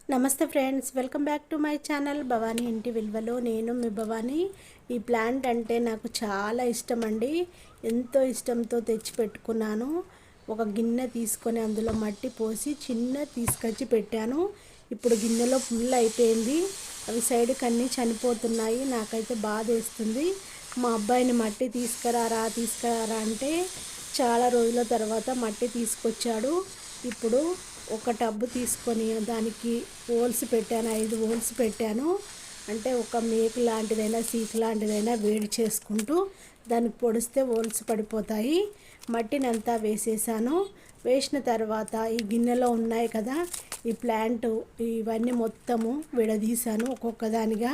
నమస్తే friends, welcome back to my channel Bhavani ఇంటి విలువలో. నేను మీ భవానీ. ఈ ప్లాంట్ అంటే నాకు చాలా ఇష్టం అండి. ఎంతో ఇష్టంతో తెచ్చి పెట్టుకున్నాను. ఒక గిన్నె తీసుకొని అందులో మట్టి పోసి తీసుకొచ్చి పెట్టాను. ఇప్పుడు గిన్నెలో ఫుల్ అయిపోయింది. అవి సైడ్కి అన్నీ చనిపోతున్నాయి. నాకైతే బాధ వేస్తుంది. మా అబ్బాయిని మట్టి తీసుకురారా అంటే చాలా రోజుల తర్వాత మట్టి తీసుకొచ్చాడు. ఇప్పుడు ఒక టబ్బు తీసుకొని దానికి హోల్స్ పెట్టాను, 5 హోల్స్ పెట్టాను. అంటే ఒక మేకు లాంటిదైనా సీకు లాంటిదైనా వేడి చేసుకుంటూ దానికి పొడిస్తే హోల్స్ పడిపోతాయి. మట్టిని అంతా వేసేసాను. వేసిన తర్వాత ఈ గిన్నెలో ఉన్నాయి కదా ఈ ప్లాంట్, ఇవన్నీ మొత్తము విడదీశాను ఒక్కొక్క దానిగా.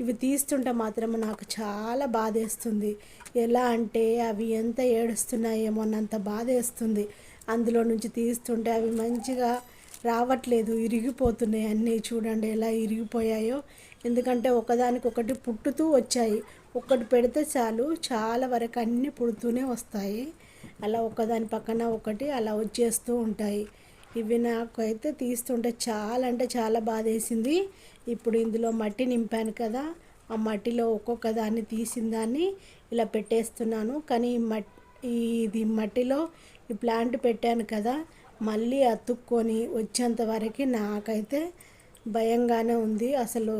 ఇవి తీస్తుంటే మాత్రం నాకు చాలా బాధేస్తుంది. ఎలా అంటే అవి ఎంత ఏడుస్తున్నాయేమో అన్నంత బాధేస్తుంది. అందులో నుంచి తీస్తుంటే అవి మంచిగా రావట్లేదు, ఇరిగిపోతున్నాయి అన్నీ. చూడండి ఎలా ఇరిగిపోయాయో. ఎందుకంటే ఒకదానికొకటి పుట్టుతూ వచ్చాయి. ఒక్కటి పెడితే చాలు, చాలా వరకు అన్నీ పుడుతూనే వస్తాయి. అలా ఒకదాని పక్కన ఒకటి అలా వచ్చేస్తూ ఉంటాయి. ఇవి నాకైతే తీస్తుంటే చాలా అంటే చాలా బాధేసింది. ఇప్పుడు ఇందులో మట్టి నింపాను కదా, ఆ మట్టిలో ఒక్కొక్క దాన్ని తీసిన దాన్ని ఇలా పెట్టేస్తున్నాను. కానీ ఇది మట్టిలో ఈ ప్లాంట్ పెట్టాను కదా, మళ్ళీ అతుక్కొని వచ్చేంత వరకు నాకైతే భయంగానే ఉంది. అసలు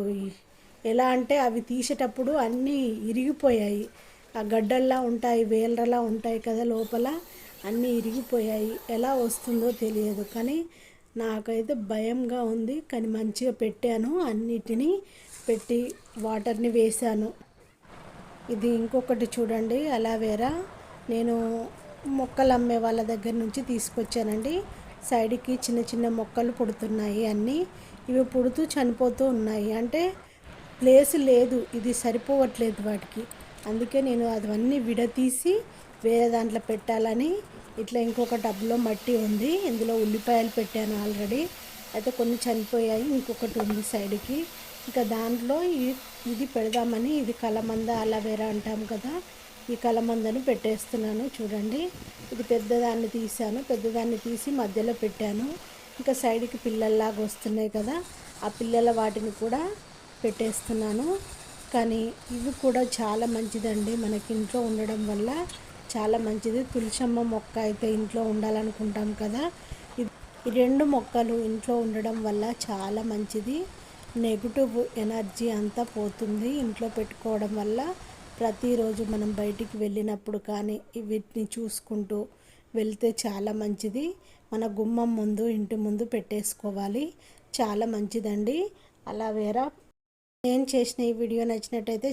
ఎలా అంటే అవి తీసేటప్పుడు అన్నీ ఇరిగిపోయాయి. ఆ గడ్డల్లా ఉంటాయి, వేళ్ళలా ఉంటాయి కదా లోపల, అన్నీ ఇరిగిపోయాయి. ఎలా వస్తుందో తెలియదు, కానీ నాకైతే భయంగా ఉంది. కానీ మంచిగా పెట్టాను, అన్నిటినీ పెట్టి వాటర్ని వేశాను. ఇది ఇంకొకటి చూడండి, అలోవెరా. నేను మొక్కలు అమ్మే వాళ్ళ దగ్గర నుంచి తీసుకొచ్చానండి. సైడ్కి చిన్న చిన్న మొక్కలు పుడుతున్నాయి అన్నీ. ఇవి పుడుతూ చనిపోతూ ఉన్నాయి. అంటే ప్లేస్ లేదు, ఇది సరిపోవట్లేదు వాటికి. అందుకే నేను అవన్నీ విడతీసి వేరే దాంట్లో పెట్టాలని ఇట్లా ఇంకొక టబ్లో మట్టి ఉంది. ఇందులో ఉల్లిపాయలు పెట్టాను ఆల్రెడీ. అయితే కొన్ని చనిపోయాయి, ఇంకొకటి ఉంది సైడ్కి. ఇంకా దాంట్లో ఇది పెడదామని, ఇది కలమంద అలోవెరా అంటాం కదా, ఈ కలమందను పెట్టేస్తున్నాను. చూడండి, ఇది పెద్దదాన్ని తీసాను, పెద్దదాన్ని తీసి మధ్యలో పెట్టాను. ఇంకా సైడ్కి పిల్లల్లాగా వస్తున్నాయి కదా, ఆ పిల్లల వాటిని కూడా పెట్టేస్తున్నాను. కానీ ఇవి కూడా చాలా మంచిదండి, మనకి ఇంట్లో ఉండడం వల్ల చాలా మంచిది. తులసమ్మ మొక్క అయితే ఇంట్లో ఉండాలనుకుంటాం కదా, ఈ 2 మొక్కలు ఇంట్లో ఉండడం వల్ల చాలా మంచిది. నెగిటివ్ ఎనర్జీ అంతా పోతుంది ఇంట్లో పెట్టుకోవడం వల్ల. ప్రతిరోజు మనం బయటికి వెళ్ళినప్పుడు కానీ వీటిని చూసుకుంటూ వెళ్తే చాలా మంచిది. మన గుమ్మం ముందు, ఇంటి ముందు పెట్టేసుకోవాలి, చాలా మంచిదండి అలోవెరా. నేను చేసిన ఈ వీడియో నచ్చినట్టయితే